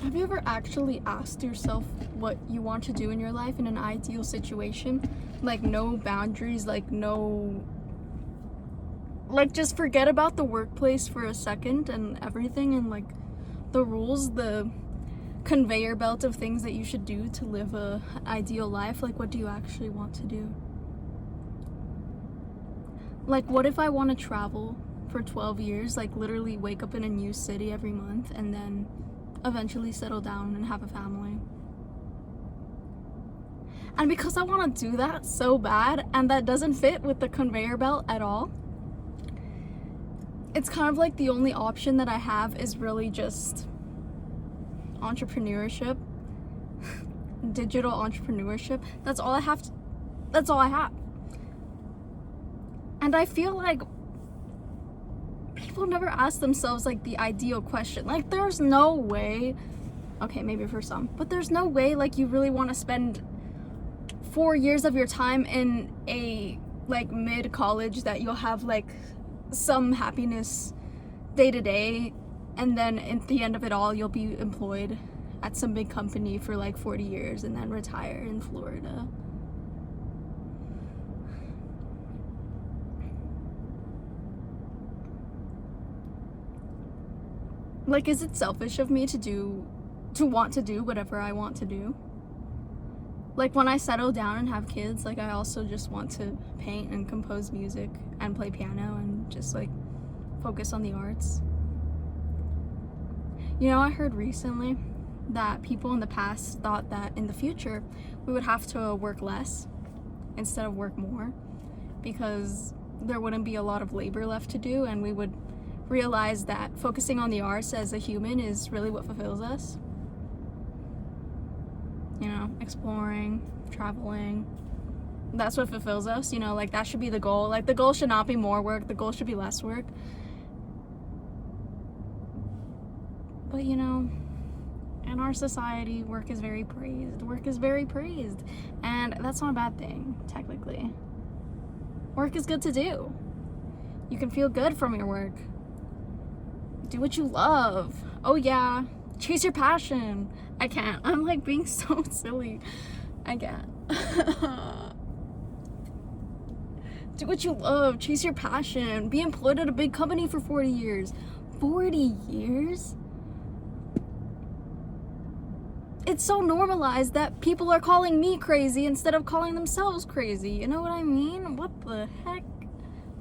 Have you ever actually asked yourself what you want to do in your life in an ideal situation? Like, no boundaries, just forget about the workplace for a second and everything, and like the rules, the conveyor belt of things that you should do to live a ideal life. Like, what do you actually want to do? Like, what if I want to travel for 12 years, like literally wake up in a new city every month and then eventually settle down and have a family? And because I want to do that so bad, and that doesn't fit with the conveyor belt at all, it's kind of like the only option that I have is really just entrepreneurship, digital entrepreneurship. That's all I have. That's all I have. And I feel like people never ask themselves like the ideal question. Like, there's no way, okay, maybe for some, but there's no way like you really want to spend 4 years of your time in a like mid college that you'll have like some happiness day to day, and then at the end of it all you'll be employed at some big company for like 40 years and then retire in Florida. Like, is it selfish of me to want to do whatever I want to do? Like, when I settle down and have kids, like, I also just want to paint and compose music and play piano and just like focus on the arts. You know, I heard recently that people in the past thought that in the future we would have to work less instead of work more, because there wouldn't be a lot of labor left to do, and we would realize that focusing on the arts as a human is really what fulfills us. You know, exploring, traveling, that's what fulfills us. You know, like, that should be the goal. Like, the goal should not be more work, the goal should be less work. But you know, in our society, work is very praised. Work is very praised. And that's not a bad thing, technically. Work is good to do. You can feel good from your work. Do what you love. Oh yeah, chase your passion. I can't. I'm like being so silly. I can't. Do what you love. Chase your passion. Be employed at a big company for 40 years. 40 years? It's so normalized that people are calling me crazy instead of calling themselves crazy. You know what I mean? What the heck?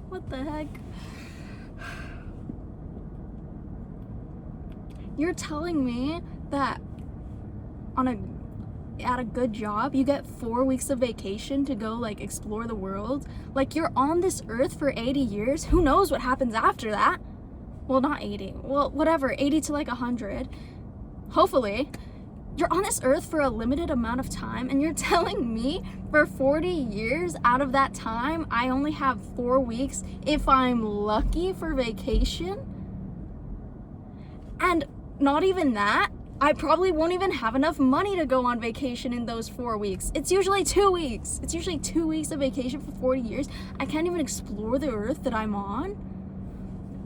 What the heck? You're telling me that at a good job you get 4 weeks of vacation to go like explore the world? Like, you're on this earth for 80 years. Who knows what happens after that? Well, not 80. Well, whatever, 80 to like 100. Hopefully. You're on this earth for a limited amount of time, and you're telling me for 40 years out of that time I only have 4 weeks, if I'm lucky, for vacation? And not even that, I probably won't even have enough money to go on vacation in those 4 weeks. It's usually 2 weeks. It's usually 2 weeks of vacation for 40 years. I can't even explore the earth that I'm on.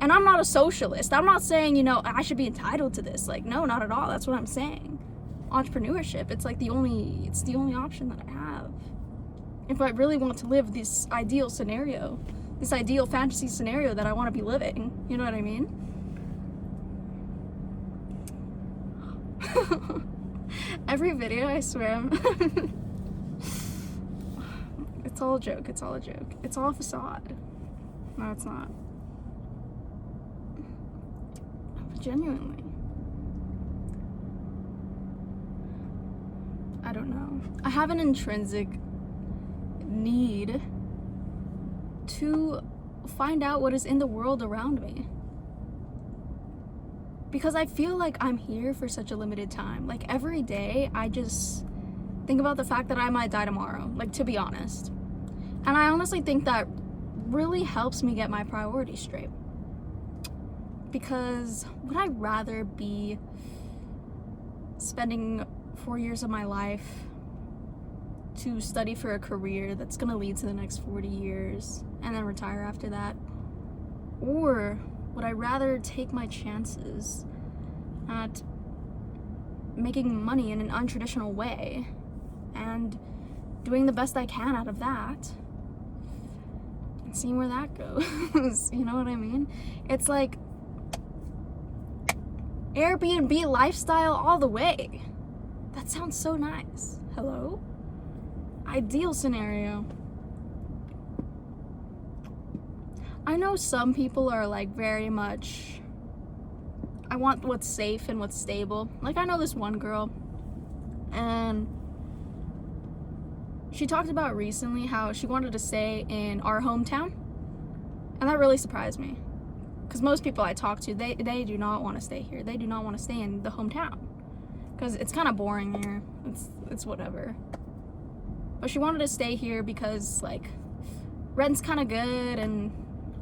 And I'm not a socialist. I'm not saying, you know, I should be entitled to this. Like, no, not at all. That's what I'm saying. Entrepreneurship, it's like the only option that I have if I really want to live this ideal scenario, this ideal fantasy scenario that I want to be living. You know what I mean? Every video, I swear, it's all a joke. It's all a joke. It's all a facade. No, it's not. But genuinely, I don't know. I have an intrinsic need to find out what is in the world around me, because I feel like I'm here for such a limited time. Like, every day I just think about the fact that I might die tomorrow, like, to be honest. And I honestly think that really helps me get my priorities straight, because would I rather be spending 4 years of my life to study for a career that's gonna lead to the next 40 years and then retire after that? Or would I rather take my chances at making money in an untraditional way and doing the best I can out of that and seeing where that goes. You know what I mean? It's like Airbnb lifestyle all the way. That sounds so nice. Hello? Ideal scenario. I know some people are like very much, I want what's safe and what's stable. Like I know this one girl, and she talked about recently how she wanted to stay in our hometown, and that really surprised me. Because most people I talk to, they do not want to stay here. They do not want to stay in the hometown. Because it's kind of boring here. It's whatever. But she wanted to stay here because, like, rent's kind of good and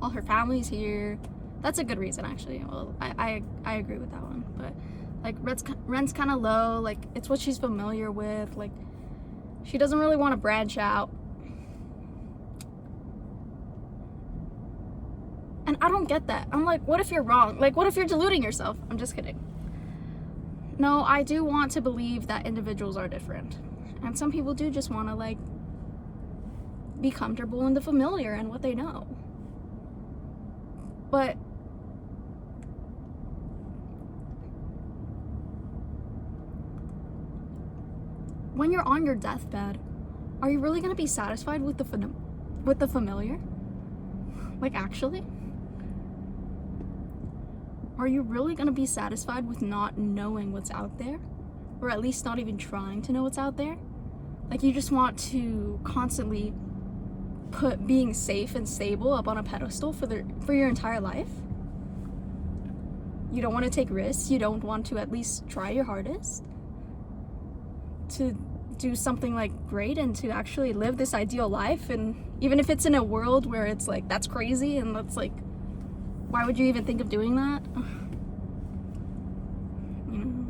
all her family's here. That's a good reason, actually. Well, I agree with that one. But, like, rent's kind of low. Like, it's what she's familiar with. Like, she doesn't really want to branch out. And I don't get that. I'm like, what if you're wrong? Like, what if you're deluding yourself? I'm just kidding. No, I do want to believe that individuals are different. And some people do just want to, like, be comfortable in the familiar and what they know. But when you're on your deathbed, are you really going to be satisfied with the familiar? Like, actually? Are you really going to be satisfied with not knowing what's out there? Or at least not even trying to know what's out there? Like, you just want to constantly put being safe and stable up on a pedestal for your entire life? You don't want to take risks? You don't want to at least try your hardest to do something, like, great and to actually live this ideal life? And even if it's in a world where it's like, that's crazy and that's like, why would you even think of doing that? You know.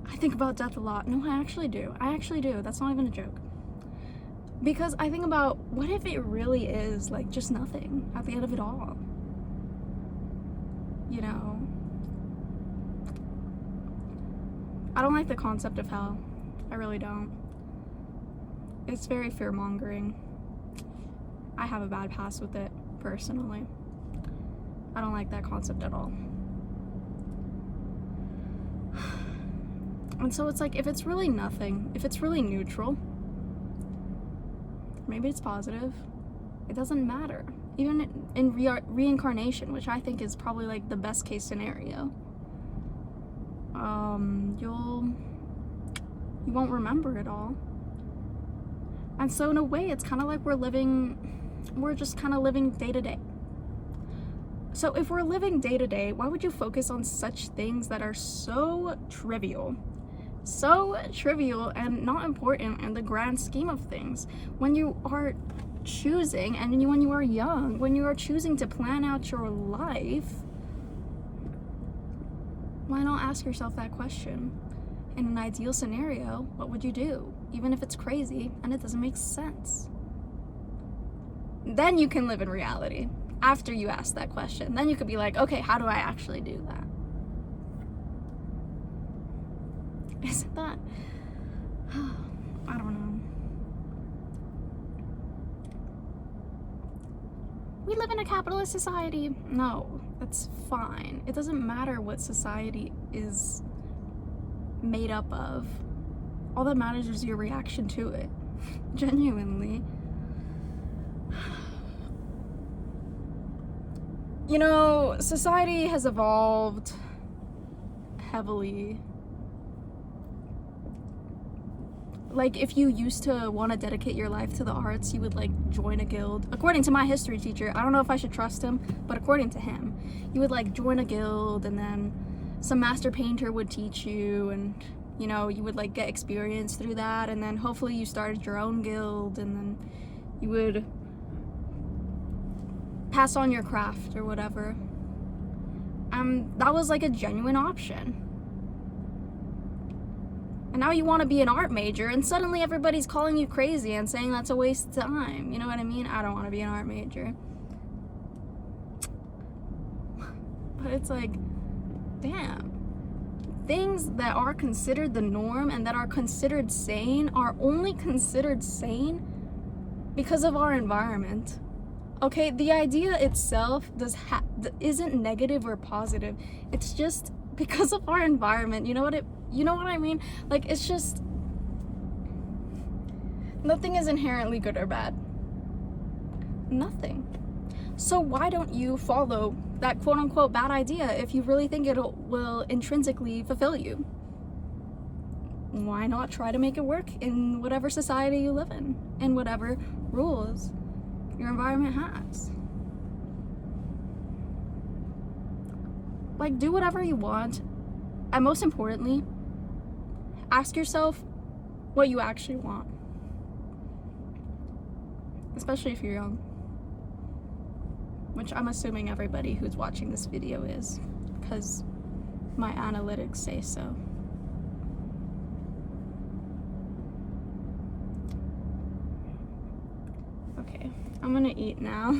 I think about death a lot. No, I actually do. That's not even a joke. Because I think about, what if it really is, like, just nothing at the end of it all? You know? I don't like the concept of hell. I really don't. It's very fear-mongering. I have a bad past with it, personally. I don't like that concept at all. And so it's like, if it's really nothing, if it's really neutral, maybe it's positive, it doesn't matter. Even in reincarnation, which I think is probably like the best case scenario, you won't remember it all. And so in a way, it's kind of like we're just kind of living day to day. So if we're living day to day, why would you focus on such things that are so trivial and not important in the grand scheme of things? When you are choosing, and when you are young, when you are choosing to plan out your life, why not ask yourself that question? In an ideal scenario, what would you do? Even if it's crazy and it doesn't make sense. Then you can live in reality. After you ask that question, then you could be like, okay, how do I actually do that? Isn't that? I don't know. We live in a capitalist society. No, that's fine. It doesn't matter what society is made up of. All that matters is your reaction to it. Genuinely. You know, society has evolved heavily. Like, if you used to want to dedicate your life to the arts, you would, like, join a guild. According to my history teacher, I don't know if I should trust him, but according to him, you would, like, join a guild, and then some master painter would teach you, and, you know, you would, like, get experience through that, and then hopefully you started your own guild, and then you would pass on your craft or whatever. That was, like, a genuine option. And now you want to be an art major, and suddenly everybody's calling you crazy and saying that's a waste of time. You know what I mean? I don't want to be an art major. But it's like, damn. Things that are considered the norm and that are considered sane are only considered sane because of our environment. Okay, the idea itself isn't negative or positive. It's just because of our environment. You know what I mean? Like, it's just, nothing is inherently good or bad. Nothing. So why don't you follow that quote unquote bad idea if you really think it will intrinsically fulfill you? Why not try to make it work in whatever society you live in whatever rules your environment has? Like, do whatever you want, and most importantly, ask yourself what you actually want, especially if you're young, which I'm assuming everybody who's watching this video is, because my analytics say so. Okay, I'm gonna eat now.